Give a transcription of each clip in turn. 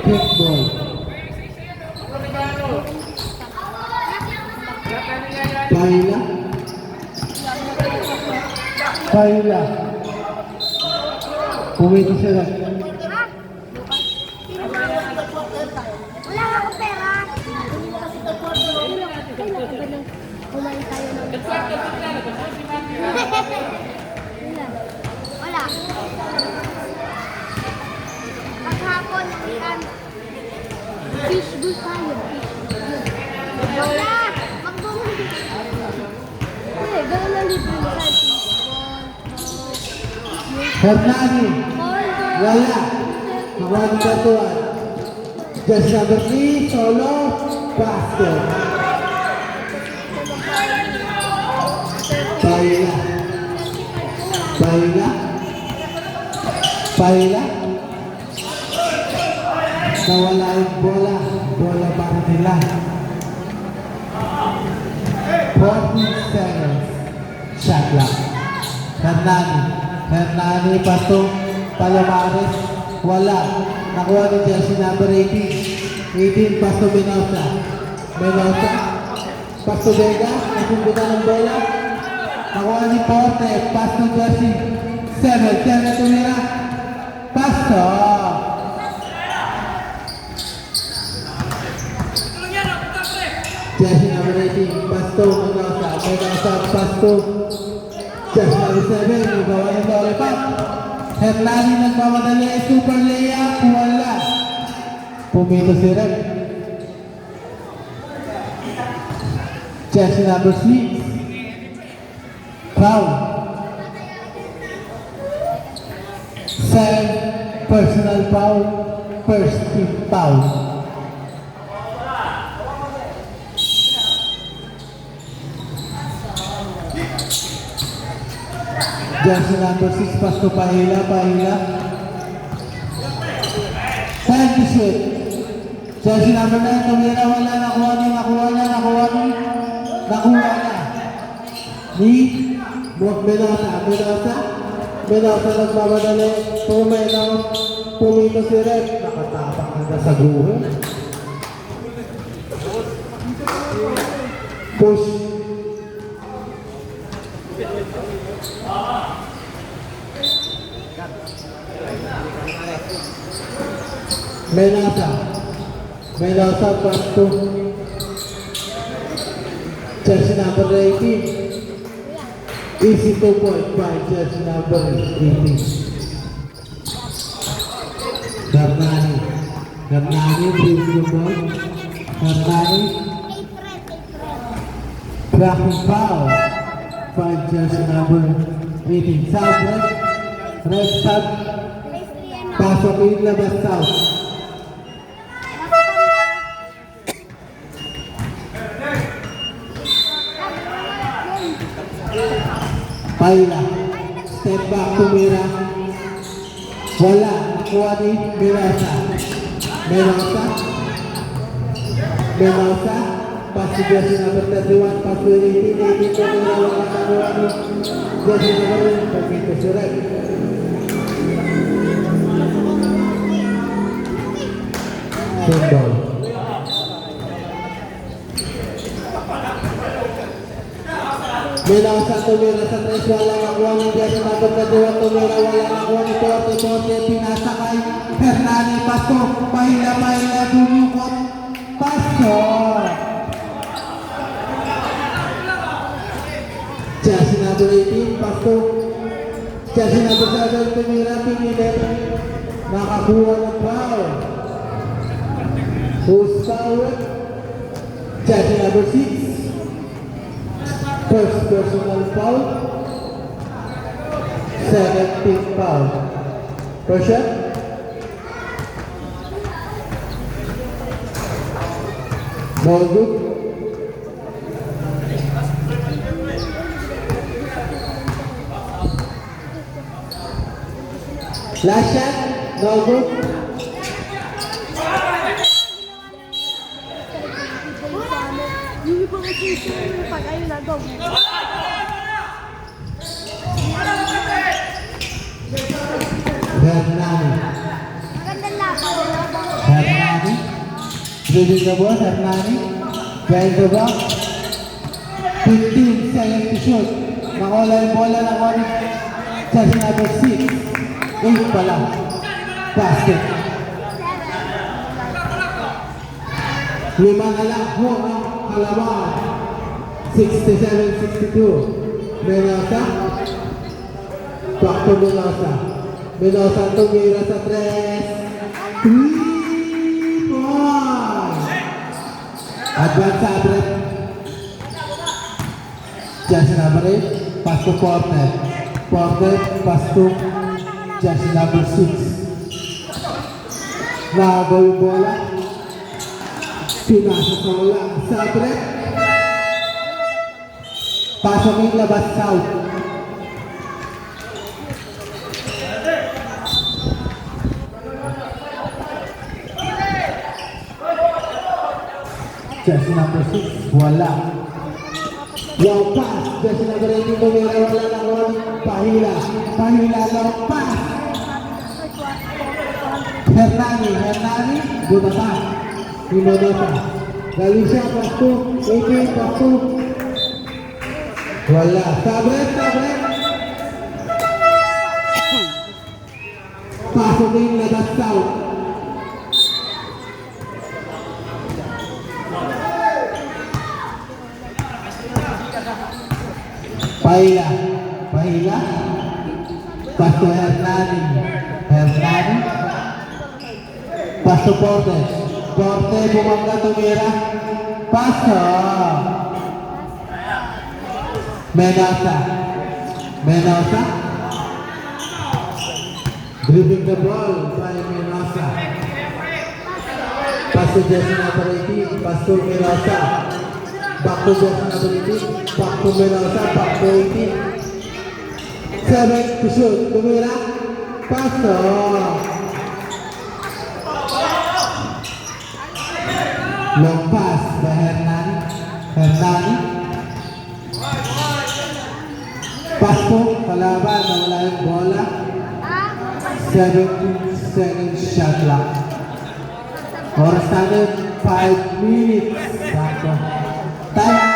Kickball. Paila. Paila. Pumito sila. Wala akong pera. Kumain tayo ng wala. Maghapon, yan. Fishbowl tayo. Wala. Magbumuli. Hindi, gano'n na libre mo sa Hernani. Wala. Maraming batuan. Just number 3, solo, basket. Paila. Paila. Paila. Nawala yung bola. Bola para nila. 40 seconds. Shot clock. Hernani. Hernani, pasto. Palomares. Wala. Nakuha ni Jersey number 18. 18, pasto Menosa. Menosa. Pasto Vega. Nasungguna ng bola. Nakuha ni Porte. Pasto Jersey. 7. 7 tumira. Pasto. Jersey number 18. Pasto Menosa. Menosa. Pasto. Jersey number 7. Nagawa ng lollipop. Hernani nagmamadali. Super layup. Wala. Pumito si Red. Jersey number 6. Foul. 7 personal foul. First team foul. Jersey number 6, Pasto Pahila, Pahila. Time to shoot. Jersey number 9, tumira, wala, nakuha na. Ni Menosa nagmamadali. Pumito si Red. Nakatapak na sa guho. Push. Menosa, Pasto. Jersey number 18. Easy 2.5, Jersey number 18. Hernani, bring the ball. Hernani. Cracking foul. 5, Jersey number 18. Southwest. Red South. Pasok in, labas South. Paila. Step back, tumira. Wala. Nakuha ni Menosa. Pass to Jersey number 31. Pass to 18. 18 tumira. Wala. Nakuha ni Jersey number 1. Pagkita si Red. Symbol. Menosa tumira sa 3, wala nakuha ni Jersey number 31, tumira, wala nakuha ni Porte, pinasakay, Hernani, Pasto, Pahila, dumukot, Pasto. Jersey number 18, Pasto, Jersey number 7, tumira, pinilit, nakakuha ng foul. Who's foul? Jersey number 6. First personal foul. Second team foul. Pressure. Ball good. Last shot. No good. Hindi pa kasi pag ayun na daw. Hernani. Magandang laban. Hernani. Dribbling the ball, Hernani. Behind the back. 15 seconds to shoot. Nakuha yung bola ng Onyx. Jersey number 6. 8 pala. Basket. 5 na lang po ang Kalabaw. 67-62. Menosa. Back to Menosa. Menosa tumira sa 3. 3 points. Advance Abret. Jersey number 8. Pass to Porter. Porter. Pass to jersey number 6. Nagawa yung bola. Pinasa sa wala. Sabre. Pasok yung labas south. Jersey number 6. Wala. Long pass. Jersey number 18. Tumira. Wala na wala. Pahila. Pahila. Long pass. Hernani. Hernani. Bumata. Menosa. Galing siya. Pasto. 18. Pasto. Wala. Sabret. Sabret. Pasok yung labas south. Pahila. Pahila. Pasto Hernani. Hernani. Pasto Porte. Porte bumangga tumira. Pasto. Menosa. Menosa. Dribbling the ball by Menosa. Pasto jersey number 18. Pasto Menosa. Back to jersey number 18. Back to Menosa. Back to 18. 7 to shoot. Tumira. Pasto. Long pass by Hernani. Hernani. Pasto. Kalaban. Nawala yung bola. 17 seconds shot clock. Oras natin 5 minutes. Sakto. Time!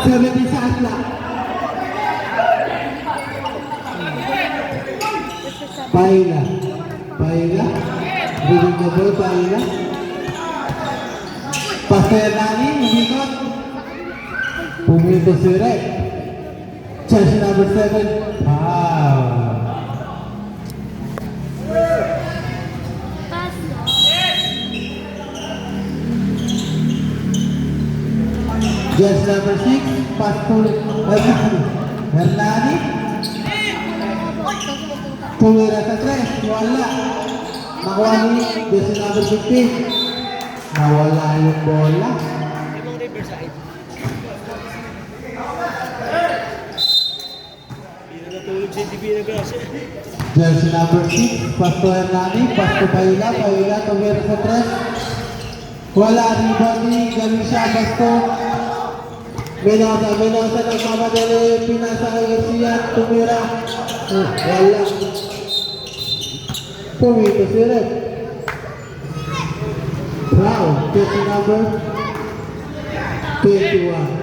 70 shot clock. Paila. Paila. Dribbling the ball. Paila. Pasto Hernani. Umikot. Pumito si Rek. Jersey number 7. Wow. Jersey number 6. Pass to Hernani. Hernani. Tumira sa 3. Wala. Nakuha ni jersey number 15. Nawala yung bola. Jersey number 6, Pasto Hernani, Pasto Paila, Paila, tumira sa 3. Wala, rebounding, galing siya, Pasto. Menosa, Menosa, nagmamadali, pinasa kay Garcia, tumira. Wala. Pumito si Red. Brown, jersey number 21.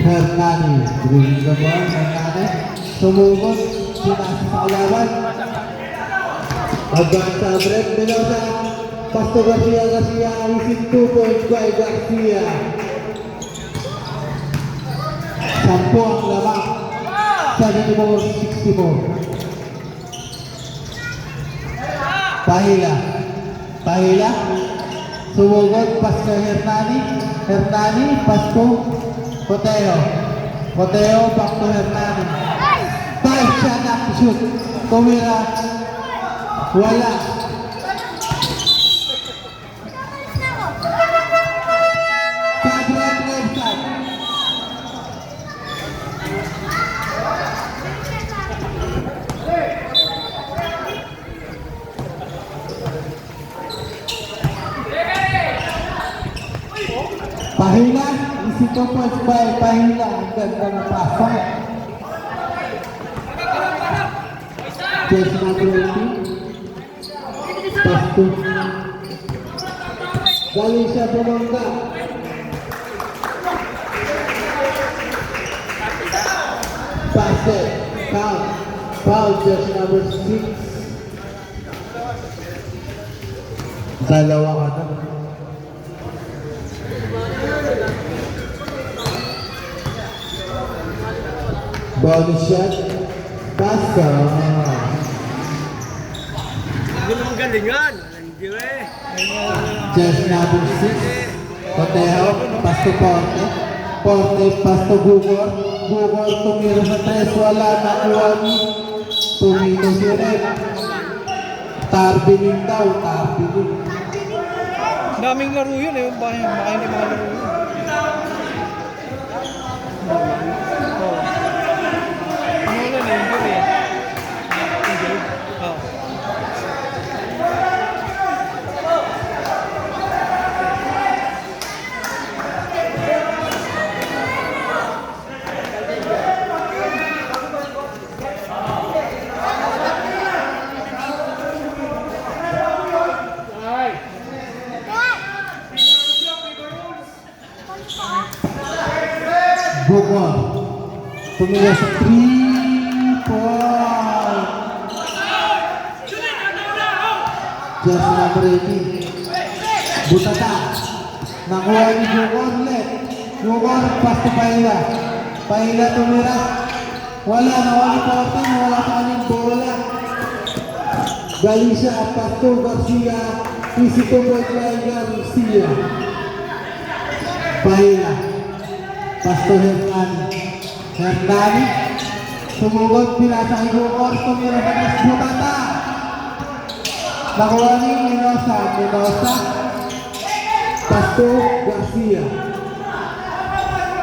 Hernani, dribbling the ball, Hernani, sumugod, pinasa sa kalaban. Advance sa break, Menosa, Pasto Garcia, Garcia, within 2 points by Garcia. 10 ang labak, 74-64. Pahila, Pahila, sumugod, Pasto Hernani, Hernani, Pasto, Coteo. Coteo, back to Hernani. 5 shot up to shoot. Tumira. Wala. Sabret left side. Pahila, isip ko by Pahila. Ang ganda na pasok. Just number 18. Pasto. Galing siya bumangga. Pase. Count. Foul, just number 6. Dalawa ka na. Bonus shot. Basta. Hindi naman galingan. Hindi eh. Just number 6. Cotejo. Pasto Porte. Porte. Pasto Gugor. Gugor tumira sa 3. Wala na kuwani. Tumino si Red. Tarbiling daw. Tarbiling. Daming laro yun eh. Baka hindi mga laro yun. Ano lang eh, injury eh. Injury? Oo. Gugor. Tumira sa 3 point. Just number 18. Butata. Nakuha ni Gugor ulit. Gugor, pasto Pahila. Pahila tumira. Wala, nawali Porte. Wala sa kanyang bola. Galing siya at Pasto Garcia. Isito Garcia. Pahila. Pasto Hernani. Sumugod pinasa kay Gugor. Tumira sa tres. Butata. Nakuha ni Minosa. Pasto Garcia.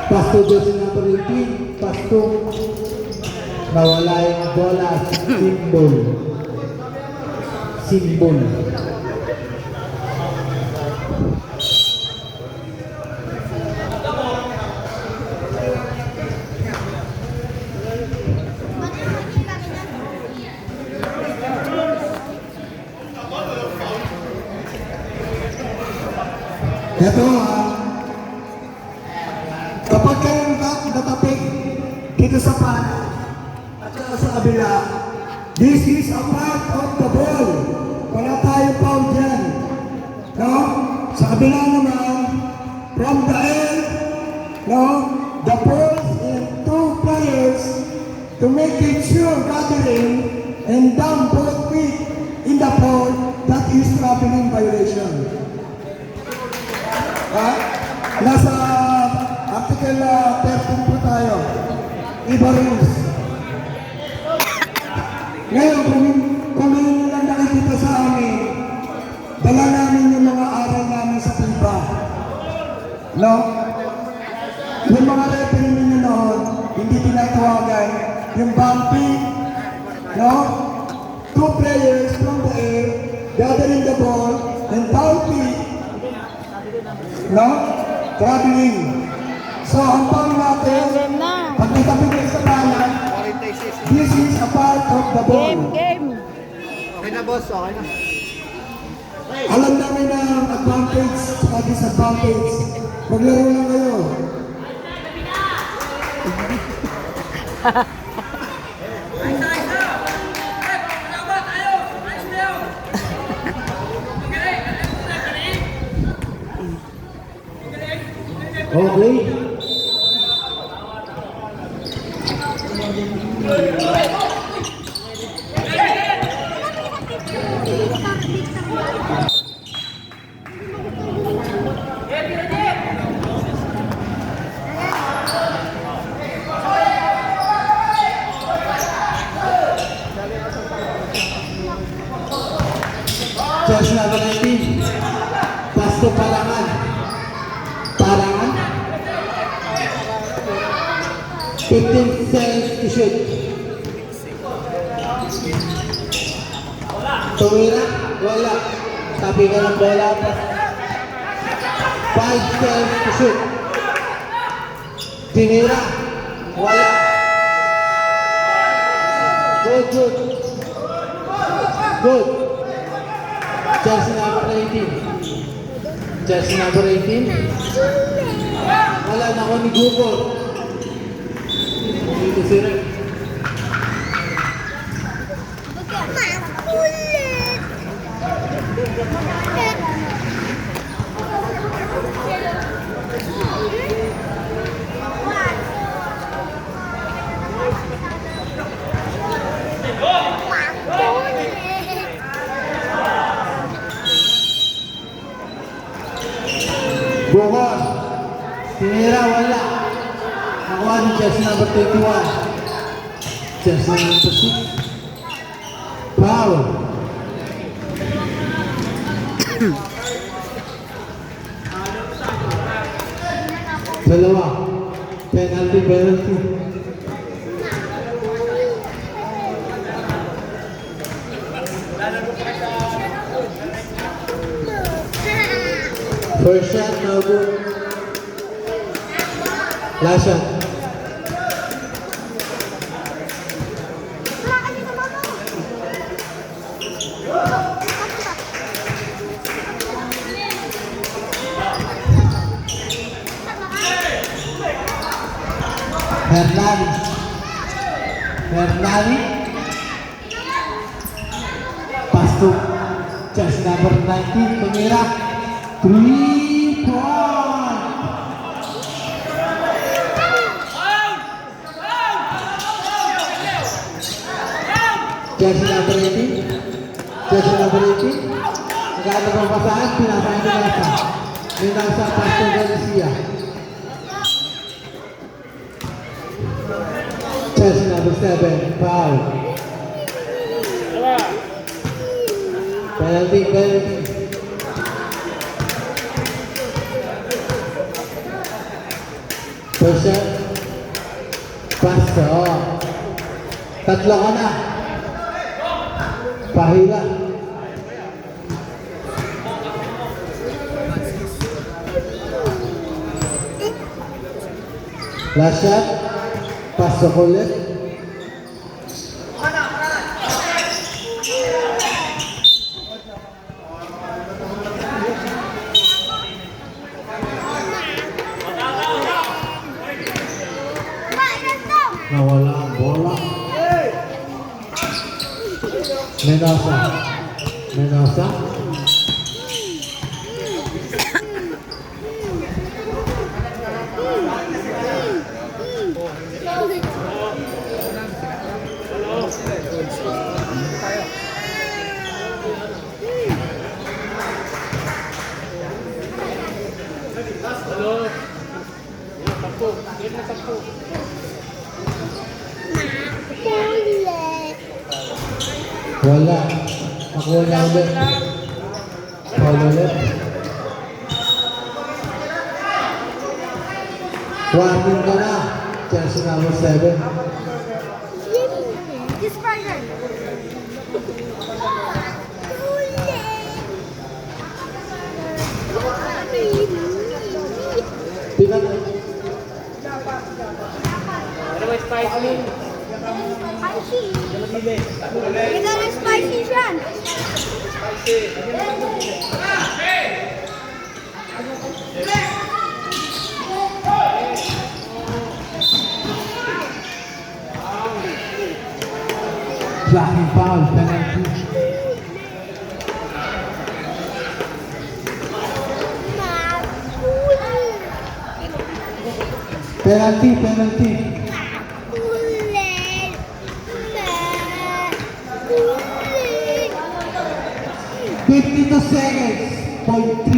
Pasto Garcia number 18. Pasto. Nawala yung bola. Simbol. Ito kapag kayong natapik dito sa pana at saka sa kabila, this is a part of the ball. Wala tayo foul dyan. No? Sa kabila naman, from the end, no? The balls and 2 players to make it sure gathering and down both feet in the ball, that is traveling violation. Nasa Article 13 po tayo. Iba rules. Ngayon, kung lang nakikita sa amin, dala namin yung mga aral namin sa FIBA. No? Yung mga referee ninyo noon, hindi tinatawagan yung bumping, no? 2 players from the air, gathering the ball, and bumping, no? Traveling. So, ang pang natin, pag natapit kayo sa bayan, this is a part of the ball. Game. Okay na boss, okay na. Alam namin ang advantage at disadvantage. Maglaro lang kayo. Okay. Just number 19. Pasto Parangan. 15 seconds to shoot. Tumira? Wala. Sabi ka ng bola. 5 seconds to shoot. Tinira. Wala. Good, good. Good. Jersey number 18. Jersey number 18. Wala na ako ni Google. Dito si Rick. Bukos. Tinira, wala. Nakuha ni jersey number 21. Jersey number 6. Foul. Dalawa. Penalty, penalty. First shot, no good. Last shot. Hernani. Hernani. Pass to just number 19. Tumira. 3 point. Jersey number 18. Jersey number 18. Nagkakaroon ng pasahan. Pinasahan ni Nasa. Ni Nasa Pastor Galicia. Jersey number 7, foul. Penalty, penalty. First shot. Pass, oh. Tatlo ka na. Pahila. Last shot. Pasok ulit. Nawala ang bola. Mendoza. Mendoza. Wala. Nakuha niya ulit. Foul ulit. Warning ka na. Jersey number 7. This partner. Pinan. Ano ba spicy? Spicy. Ito na spicy siya. Blocking foul. Penalty. Penalty, penalty. 52 seconds. Point 3.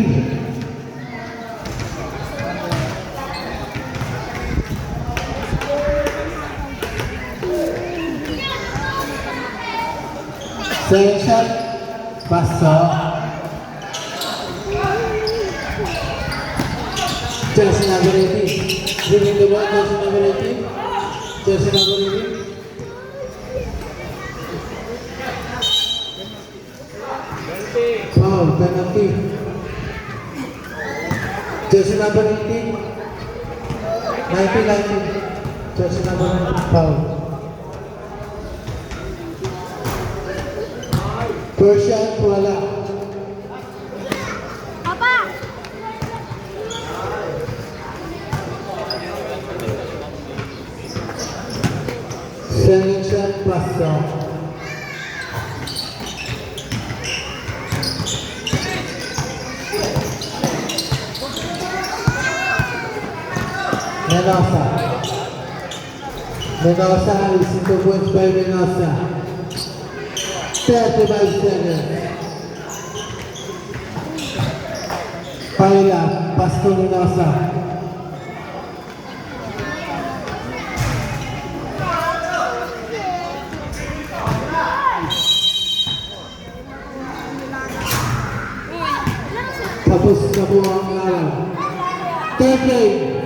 Second shot. Paso. Jersey number 18. Bringing the ball, jersey number 18. Jersey number 18. Foul, penalty. Jersey number 18. 19. Jersey number 19. Foul. Persian, wala. Papa! Selection, Pasto. Menosa. Menosa is 2 points by Menosa. 35 seconds. Paila, Pasto Menosa. Tapos na po ang araw. Third game.